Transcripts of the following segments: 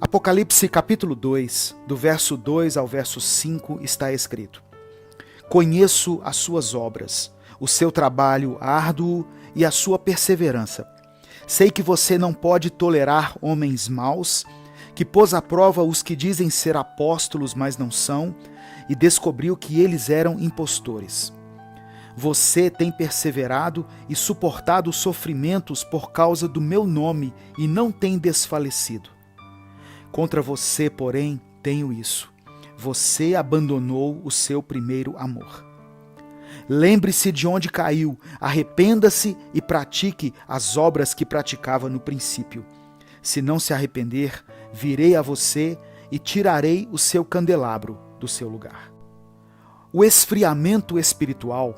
Apocalipse capítulo 2, do verso 2 ao verso 5 está escrito: Conheço as suas obras, o seu trabalho árduo e a sua perseverança. Sei que você não pode tolerar homens maus, que pôs à prova os que dizem ser apóstolos, mas não são, e descobriu que eles eram impostores. Você tem perseverado e suportado sofrimentos por causa do meu nome e não tem desfalecido. Contra você, porém, tenho isso: você abandonou o seu primeiro amor. Lembre-se de onde caiu, arrependa-se e pratique as obras que praticava no princípio. Se não se arrepender, virei a você e tirarei o seu candelabro do seu lugar. O esfriamento espiritual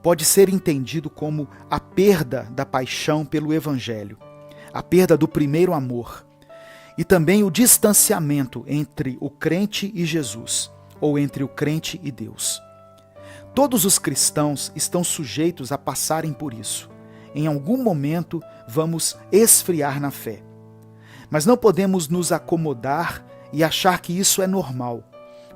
pode ser entendido como a perda da paixão pelo Evangelho, a perda do primeiro amor, e também o distanciamento entre o crente e Jesus, ou entre o crente e Deus. Todos os cristãos estão sujeitos a passarem por isso. Em algum momento vamos esfriar na fé. Mas não podemos nos acomodar e achar que isso é normal,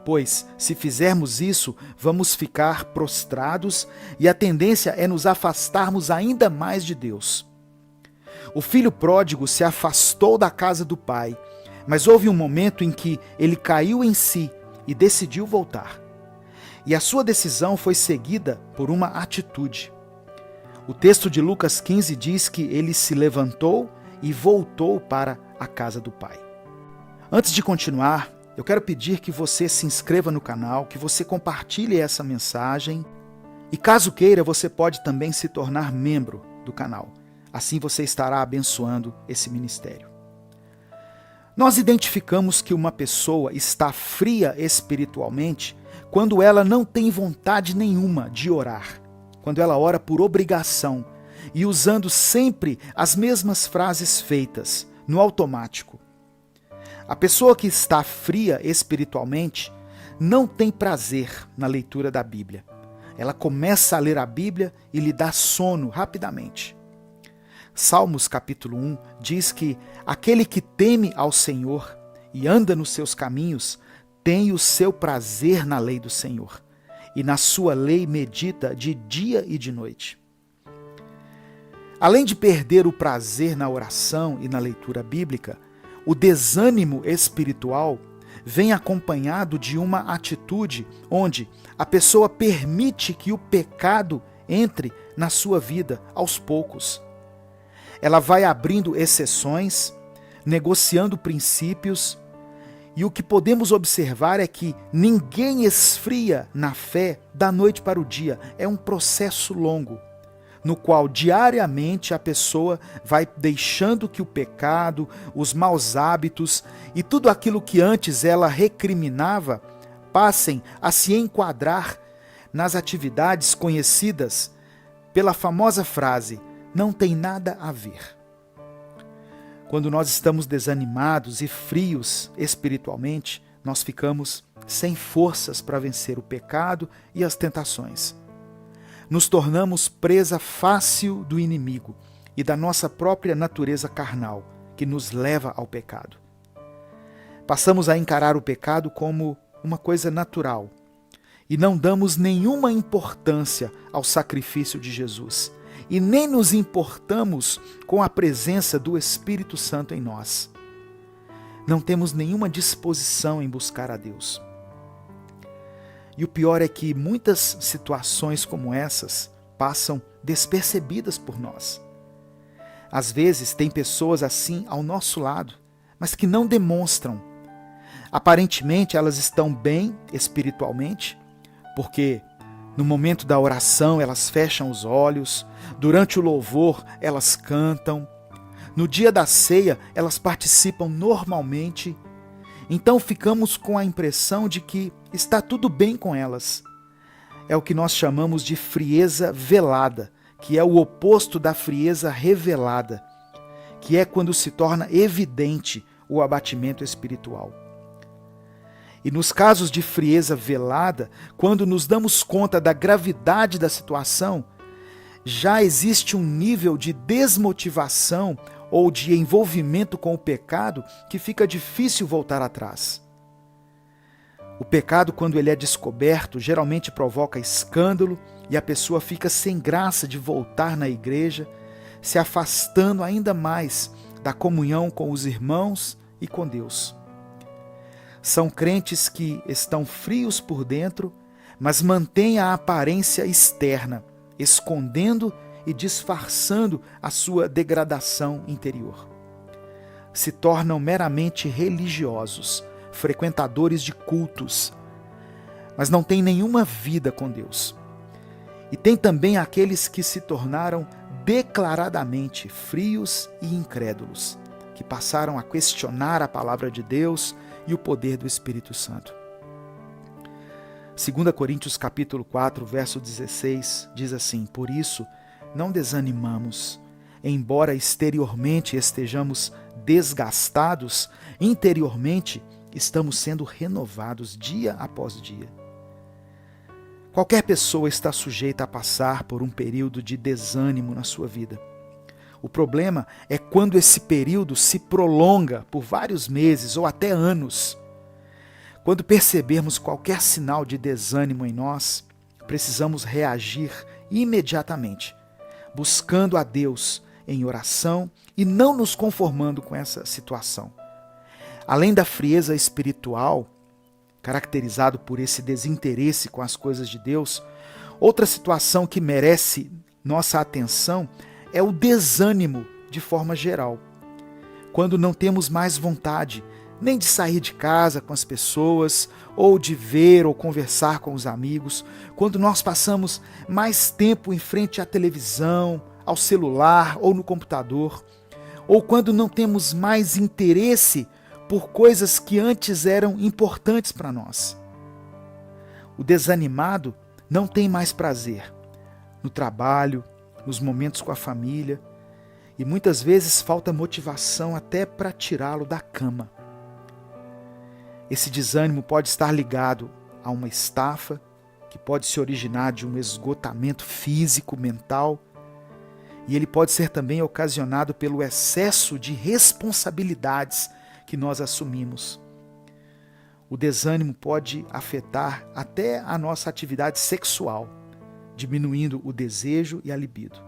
pois, se fizermos isso, vamos ficar prostrados e a tendência é nos afastarmos ainda mais de Deus. O filho pródigo se afastou da casa do pai, mas houve um momento em que ele caiu em si e decidiu voltar. E a sua decisão foi seguida por uma atitude. O texto de Lucas 15 diz que ele se levantou e voltou para a casa do pai. Antes de continuar, eu quero pedir que você se inscreva no canal, que você compartilhe essa mensagem e, caso queira, você pode também se tornar membro do canal. Assim você estará abençoando esse ministério. Nós identificamos que uma pessoa está fria espiritualmente quando ela não tem vontade nenhuma de orar, quando ela ora por obrigação e usando sempre as mesmas frases feitas, no automático. A pessoa que está fria espiritualmente não tem prazer na leitura da Bíblia. Ela começa a ler a Bíblia e lhe dá sono rapidamente. Salmos capítulo 1 diz que aquele que teme ao Senhor e anda nos seus caminhos tem o seu prazer na lei do Senhor, e na sua lei medita de dia e de noite. Além de perder o prazer na oração e na leitura bíblica, o desânimo espiritual vem acompanhado de uma atitude onde a pessoa permite que o pecado entre na sua vida aos poucos. Ela vai abrindo exceções, negociando princípios, e o que podemos observar é que ninguém esfria na fé da noite para o dia. É um processo longo, no qual diariamente a pessoa vai deixando que o pecado, os maus hábitos e tudo aquilo que antes ela recriminava passem a se enquadrar nas atividades conhecidas pela famosa frase: não tem nada a ver. Quando nós estamos desanimados e frios espiritualmente, nós ficamos sem forças para vencer o pecado e as tentações. Nos tornamos presa fácil do inimigo e da nossa própria natureza carnal, que nos leva ao pecado. Passamos a encarar o pecado como uma coisa natural e não damos nenhuma importância ao sacrifício de Jesus. E nem nos importamos com a presença do Espírito Santo em nós. Não temos nenhuma disposição em buscar a Deus. E o pior é que muitas situações como essas passam despercebidas por nós. Às vezes tem pessoas assim ao nosso lado, mas que não demonstram. Aparentemente elas estão bem espiritualmente, porque no momento da oração, elas fecham os olhos. Durante o louvor, elas cantam. No dia da ceia, elas participam normalmente. Então, ficamos com a impressão de que está tudo bem com elas. É o que nós chamamos de frieza velada, que é o oposto da frieza revelada, que é quando se torna evidente o abatimento espiritual. E nos casos de frieza velada, quando nos damos conta da gravidade da situação, já existe um nível de desmotivação ou de envolvimento com o pecado que fica difícil voltar atrás. O pecado, quando ele é descoberto, geralmente provoca escândalo e a pessoa fica sem graça de voltar na igreja, se afastando ainda mais da comunhão com os irmãos e com Deus. São crentes que estão frios por dentro, mas mantêm a aparência externa, escondendo e disfarçando a sua degradação interior. Se tornam meramente religiosos, frequentadores de cultos, mas não têm nenhuma vida com Deus. E tem também aqueles que se tornaram declaradamente frios e incrédulos, que passaram a questionar a palavra de Deus e o poder do Espírito Santo. 2 Coríntios capítulo 4, verso 16, diz assim: por isso, não desanimamos, embora exteriormente estejamos desgastados, interiormente estamos sendo renovados dia após dia. Qualquer pessoa está sujeita a passar por um período de desânimo na sua vida. O problema é quando esse período se prolonga por vários meses ou até anos. Quando percebermos qualquer sinal de desânimo em nós, precisamos reagir imediatamente, buscando a Deus em oração e não nos conformando com essa situação. Além da frieza espiritual, caracterizado por esse desinteresse com as coisas de Deus, outra situação que merece nossa atenção é o desânimo de forma geral. Quando não temos mais vontade nem de sair de casa com as pessoas, ou de ver ou conversar com os amigos, quando nós passamos mais tempo em frente à televisão, ao celular ou no computador, ou quando não temos mais interesse por coisas que antes eram importantes para nós. O desanimado não tem mais prazer no trabalho, nos momentos com a família, e muitas vezes falta motivação até para tirá-lo da cama. Esse desânimo pode estar ligado a uma estafa, que pode se originar de um esgotamento físico, mental, e ele pode ser também ocasionado pelo excesso de responsabilidades que nós assumimos. O desânimo pode afetar até a nossa atividade sexual, diminuindo o desejo e a libido.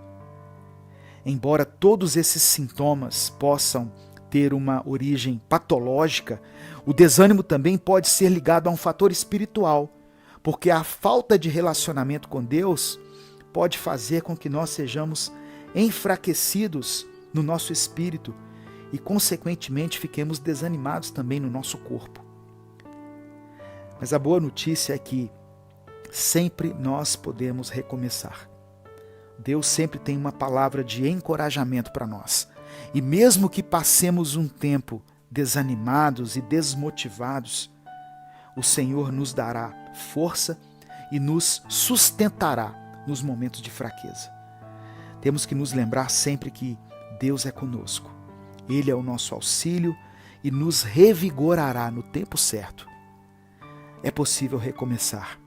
Embora todos esses sintomas possam ter uma origem patológica, o desânimo também pode ser ligado a um fator espiritual, porque a falta de relacionamento com Deus pode fazer com que nós sejamos enfraquecidos no nosso espírito e, consequentemente, fiquemos desanimados também no nosso corpo. Mas a boa notícia é que sempre nós podemos recomeçar. Deus sempre tem uma palavra de encorajamento para nós. E mesmo que passemos um tempo desanimados e desmotivados, o Senhor nos dará força e nos sustentará nos momentos de fraqueza. Temos que nos lembrar sempre que Deus é conosco. Ele é o nosso auxílio e nos revigorará no tempo certo. É possível recomeçar,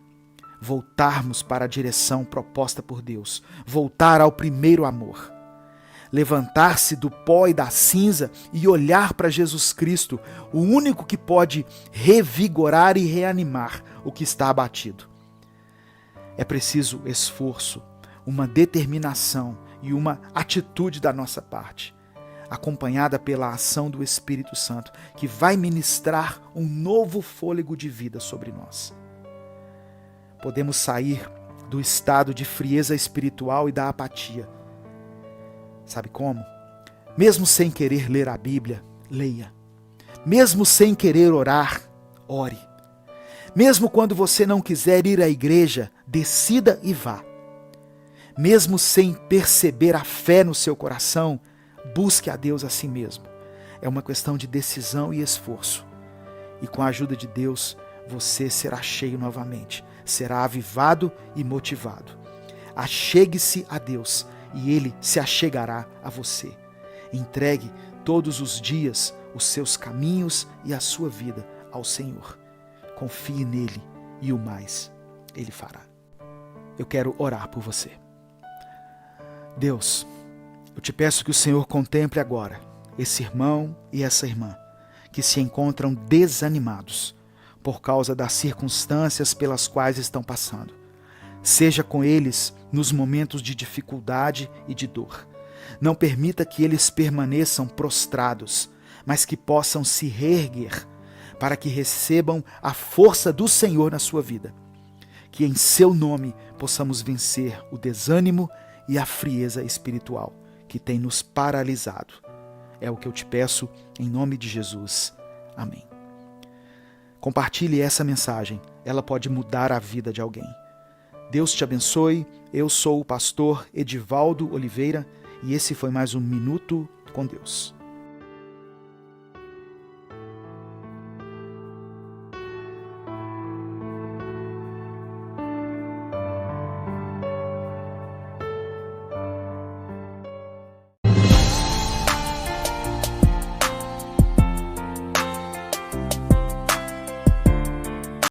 voltarmos para a direção proposta por Deus, voltar ao primeiro amor, levantar-se do pó e da cinza e olhar para Jesus Cristo, o único que pode revigorar e reanimar o que está abatido. É preciso esforço, uma determinação e uma atitude da nossa parte, acompanhada pela ação do Espírito Santo, que vai ministrar um novo fôlego de vida sobre nós. Podemos sair do estado de frieza espiritual e da apatia. Sabe como? Mesmo sem querer ler a Bíblia, leia. Mesmo sem querer orar, ore. Mesmo quando você não quiser ir à igreja, decida e vá. Mesmo sem perceber a fé no seu coração, busque a Deus a si mesmo. É uma questão de decisão e esforço. E com a ajuda de Deus, você será cheio novamente, será avivado e motivado. Achegue-se a Deus e Ele se achegará a você. Entregue todos os dias os seus caminhos e a sua vida ao Senhor. Confie nele e o mais Ele fará. Eu quero orar por você. Deus, Eu te peço que o Senhor contemple agora esse irmão e essa irmã que se encontram desanimados por causa das circunstâncias pelas quais estão passando. Seja com eles nos momentos de dificuldade e de dor. Não permita que eles permaneçam prostrados, mas que possam se reerguer para que recebam a força do Senhor na sua vida. Que em seu nome possamos vencer o desânimo e a frieza espiritual que tem nos paralisado. É o que eu te peço em nome de Jesus. Amém. Compartilhe essa mensagem, ela pode mudar a vida de alguém. Deus te abençoe, eu sou o pastor Edivaldo Oliveira e esse foi mais um Minuto com Deus.